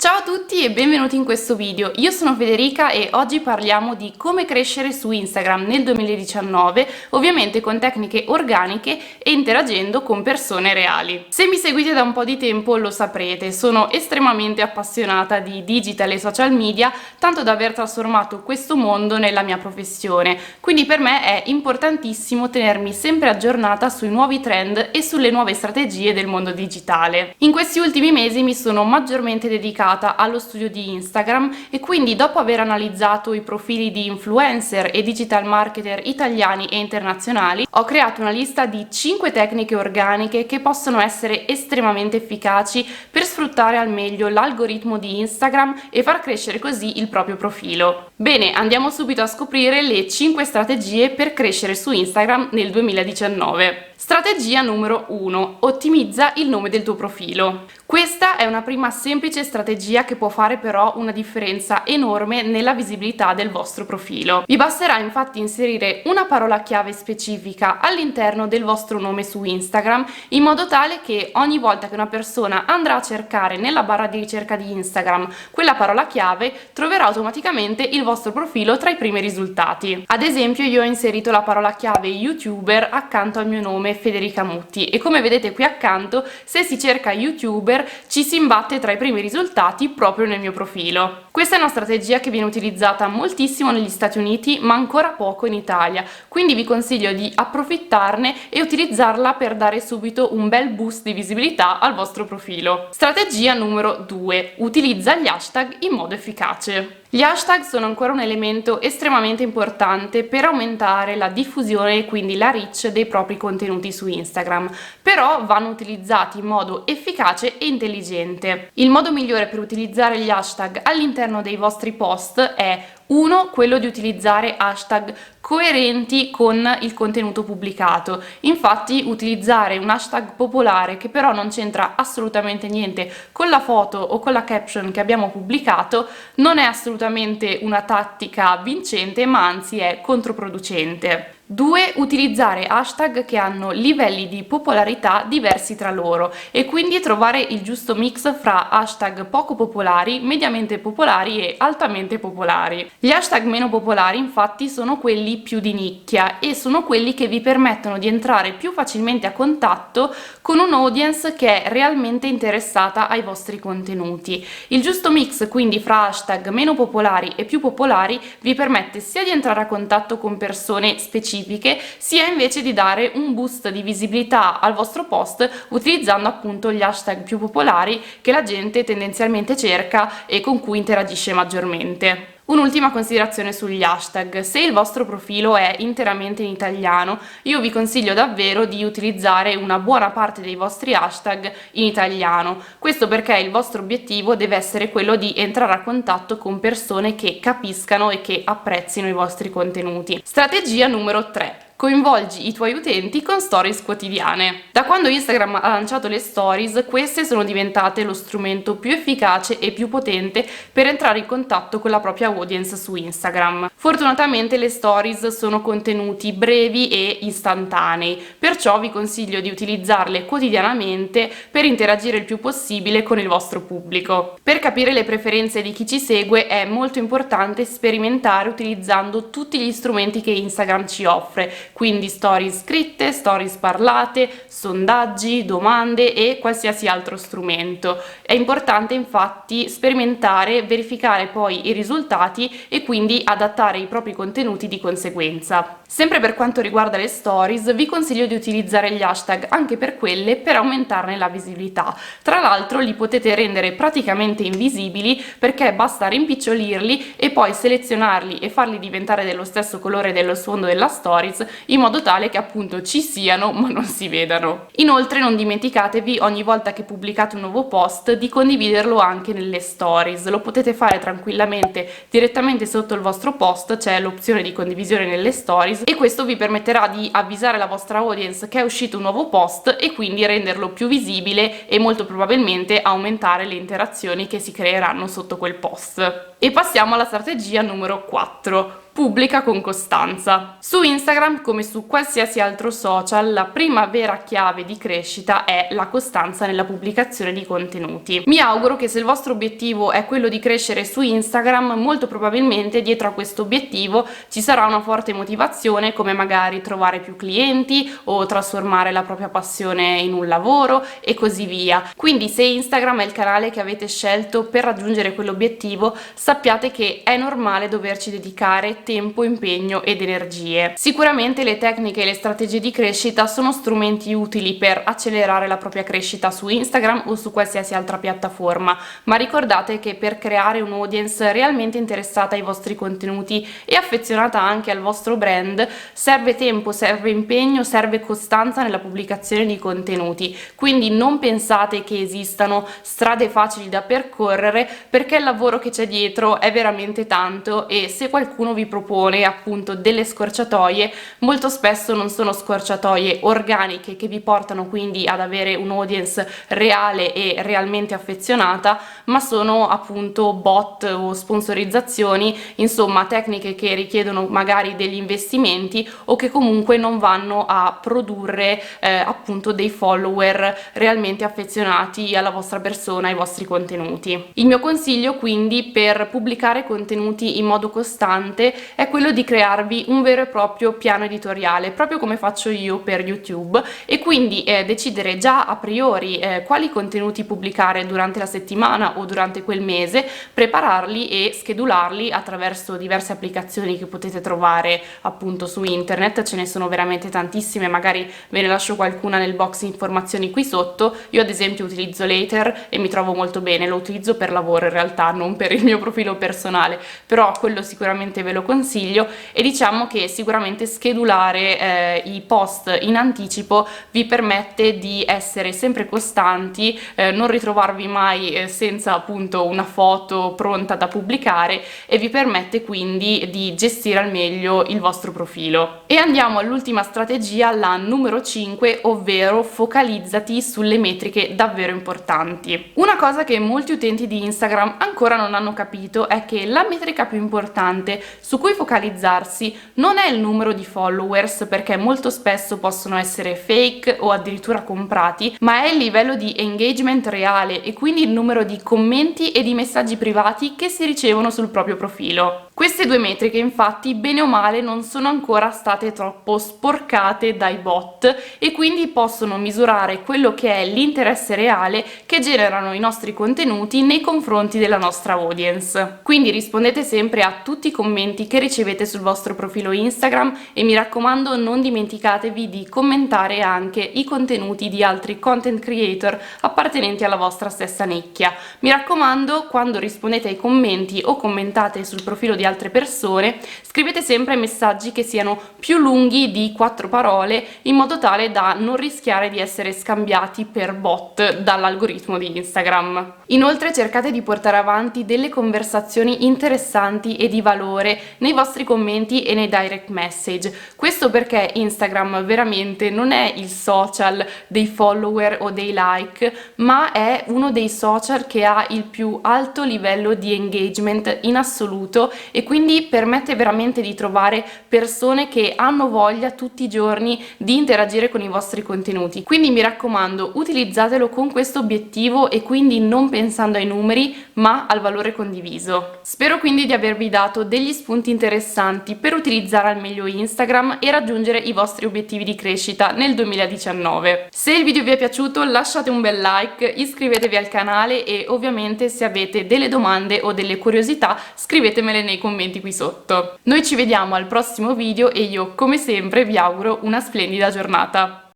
Ciao a tutti e benvenuti in questo video. Io sono Federica e oggi parliamo di come crescere su Instagram nel 2019, ovviamente con tecniche organiche e interagendo con persone reali. Se mi seguite da un po' di tempo lo saprete, sono estremamente appassionata di digital e social media, tanto da aver trasformato questo mondo nella mia professione, quindi per me è importantissimo tenermi sempre aggiornata sui nuovi trend e sulle nuove strategie del mondo digitale. In questi ultimi mesi mi sono maggiormente dedicata allo studio di Instagram e quindi dopo aver analizzato i profili di influencer e digital marketer italiani e internazionali ho creato una lista di 5 tecniche organiche che possono essere estremamente efficaci per sfruttare al meglio l'algoritmo di Instagram e far crescere così il proprio profilo. Bene, andiamo subito a scoprire le 5 strategie per crescere su Instagram nel 2019. Strategia numero 1. Ottimizza il nome del tuo profilo. Questa è una prima semplice strategia che può fare però una differenza enorme nella visibilità del vostro profilo. Vi basterà infatti inserire una parola chiave specifica all'interno del vostro nome su Instagram in modo tale che ogni volta che una persona andrà a cercare nella barra di ricerca di Instagram quella parola chiave troverà automaticamente il vostro profilo tra i primi risultati. Ad esempio io ho inserito la parola chiave YouTuber accanto al mio nome Federica Mutti e come vedete qui accanto, se si cerca YouTuber ci si imbatte tra i primi risultati proprio nel mio profilo. Questa è una strategia che viene utilizzata moltissimo negli Stati Uniti ma ancora poco in Italia, quindi vi consiglio di approfittarne e utilizzarla per dare subito un bel boost di visibilità al vostro profilo. Strategia numero 2. Utilizza gli hashtag in modo efficace. Gli hashtag sono ancora un elemento estremamente importante per aumentare la diffusione e quindi la reach dei propri contenuti su Instagram, però vanno utilizzati in modo efficace e intelligente. Il modo migliore per utilizzare gli hashtag all'interno dei vostri post è quello di utilizzare hashtag coerenti con il contenuto pubblicato. Infatti utilizzare un hashtag popolare che però non c'entra assolutamente niente con la foto o con la caption che abbiamo pubblicato non è assolutamente una tattica vincente, ma anzi è controproducente. 2. Utilizzare hashtag che hanno livelli di popolarità diversi tra loro e quindi trovare il giusto mix fra hashtag poco popolari, mediamente popolari e altamente popolari. Gli hashtag meno popolari infatti sono quelli più di nicchia e sono quelli che vi permettono di entrare più facilmente a contatto con un'audience che è realmente interessata ai vostri contenuti. Il giusto mix quindi fra hashtag meno popolari e più popolari vi permette sia di entrare a contatto con persone specifiche sia invece di dare un boost di visibilità al vostro post utilizzando appunto gli hashtag più popolari che la gente tendenzialmente cerca e con cui interagisce maggiormente. Un'ultima considerazione sugli hashtag: se il vostro profilo è interamente in italiano, io vi consiglio davvero di utilizzare una buona parte dei vostri hashtag in italiano. Questo perché il vostro obiettivo deve essere quello di entrare a contatto con persone che capiscano e che apprezzino i vostri contenuti. Strategia numero 3. Coinvolgi i tuoi utenti con stories quotidiane. Da quando Instagram ha lanciato le stories, queste sono diventate lo strumento più efficace e più potente per entrare in contatto con la propria audience su Instagram. Fortunatamente le stories sono contenuti brevi e istantanei, perciò vi consiglio di utilizzarle quotidianamente per interagire il più possibile con il vostro pubblico. Per capire le preferenze di chi ci segue è molto importante sperimentare utilizzando tutti gli strumenti che Instagram ci offre, quindi stories scritte, stories parlate, sondaggi, domande e qualsiasi altro strumento. È importante infatti sperimentare, verificare poi i risultati e quindi adattare i propri contenuti di conseguenza. Sempre per quanto riguarda le stories, vi consiglio di utilizzare gli hashtag anche per quelle per aumentarne la visibilità. Tra l'altro li potete rendere praticamente invisibili perché basta rimpicciolirli e poi selezionarli e farli diventare dello stesso colore dello sfondo della stories in modo tale che appunto ci siano ma non si vedano. Inoltre non dimenticatevi ogni volta che pubblicate un nuovo post di condividerlo anche nelle stories. Lo potete fare tranquillamente direttamente sotto il vostro post, c'è l'opzione di condivisione nelle stories e questo vi permetterà di avvisare la vostra audience che è uscito un nuovo post e quindi renderlo più visibile e molto probabilmente aumentare le interazioni che si creeranno sotto quel post. E passiamo alla strategia numero 4. Pubblica con costanza. Su Instagram, come su qualsiasi altro social, la prima vera chiave di crescita è la costanza nella pubblicazione di contenuti. Mi auguro che se il vostro obiettivo è quello di crescere su Instagram, molto probabilmente dietro a questo obiettivo ci sarà una forte motivazione, come magari trovare più clienti o trasformare la propria passione in un lavoro e così via. Quindi se Instagram è il canale che avete scelto per raggiungere quell'obiettivo, sappiate che è normale doverci dedicare tempo, impegno ed energie. Sicuramente le tecniche e le strategie di crescita sono strumenti utili per accelerare la propria crescita su Instagram o su qualsiasi altra piattaforma, ma ricordate che per creare un'audience realmente interessata ai vostri contenuti e affezionata anche al vostro brand serve tempo, serve impegno, serve costanza nella pubblicazione di contenuti. Quindi non pensate che esistano strade facili da percorrere, perché il lavoro che c'è dietro è veramente tanto e se qualcuno vi propone appunto delle scorciatoie, molto spesso non sono scorciatoie organiche che vi portano quindi ad avere un audience reale e realmente affezionata, ma sono appunto bot o sponsorizzazioni, insomma tecniche che richiedono magari degli investimenti o che comunque non vanno a produrre appunto dei follower realmente affezionati alla vostra persona, ai vostri contenuti. Il mio consiglio quindi per pubblicare contenuti in modo costante è quello di crearvi un vero e proprio piano editoriale, proprio come faccio io per YouTube, e quindi decidere già a priori quali contenuti pubblicare durante la settimana o durante quel mese, prepararli e schedularli attraverso diverse applicazioni che potete trovare appunto su internet. Ce ne sono veramente tantissime, magari ve ne lascio qualcuna nel box informazioni qui sotto. Io ad esempio utilizzo Later e mi trovo molto bene, lo utilizzo per lavoro in realtà, non per il mio profilo personale, però quello sicuramente ve lo consiglio. E diciamo che sicuramente schedulare i post in anticipo vi permette di essere sempre costanti, non ritrovarvi mai senza appunto una foto pronta da pubblicare, e vi permette quindi di gestire al meglio il vostro profilo. E andiamo all'ultima strategia, la numero 5, ovvero focalizzati sulle metriche davvero importanti. Una cosa che molti utenti di Instagram ancora non hanno capito è che la metrica più importante su cui focalizzarsi non è il numero di followers, perché molto spesso possono essere fake o addirittura comprati, ma è il livello di engagement reale e quindi il numero di commenti e di messaggi privati che si ricevono sul proprio profilo. Queste due metriche infatti bene o male non sono ancora state troppo sporcate dai bot e quindi possono misurare quello che è l'interesse reale che generano i nostri contenuti nei confronti della nostra audience. Quindi rispondete sempre a tutti i commenti che ricevete sul vostro profilo Instagram e mi raccomando non dimenticatevi di commentare anche i contenuti di altri content creator appartenenti alla vostra stessa nicchia. Mi raccomando, quando rispondete ai commenti o commentate sul profilo di altre persone, scrivete sempre messaggi che siano più lunghi di 4 parole, in modo tale da non rischiare di essere scambiati per bot dall'algoritmo di Instagram. Inoltre cercate di portare avanti delle conversazioni interessanti e di valore nei vostri commenti e nei direct message. Questo perché Instagram veramente non è il social dei follower o dei like, ma è uno dei social che ha il più alto livello di engagement in assoluto e quindi permette veramente di trovare persone che hanno voglia tutti i giorni di interagire con i vostri contenuti. Quindi mi raccomando, utilizzatelo con questo obiettivo e quindi non pensando ai numeri, ma al valore condiviso. Spero quindi di avervi dato degli spunti interessanti per utilizzare al meglio Instagram e raggiungere i vostri obiettivi di crescita nel 2019. Se il video vi è piaciuto lasciate un bel like, iscrivetevi al canale e ovviamente se avete delle domande o delle curiosità scrivetemele nei commenti qui sotto. Noi ci vediamo al prossimo video e io come sempre vi auguro una splendida giornata.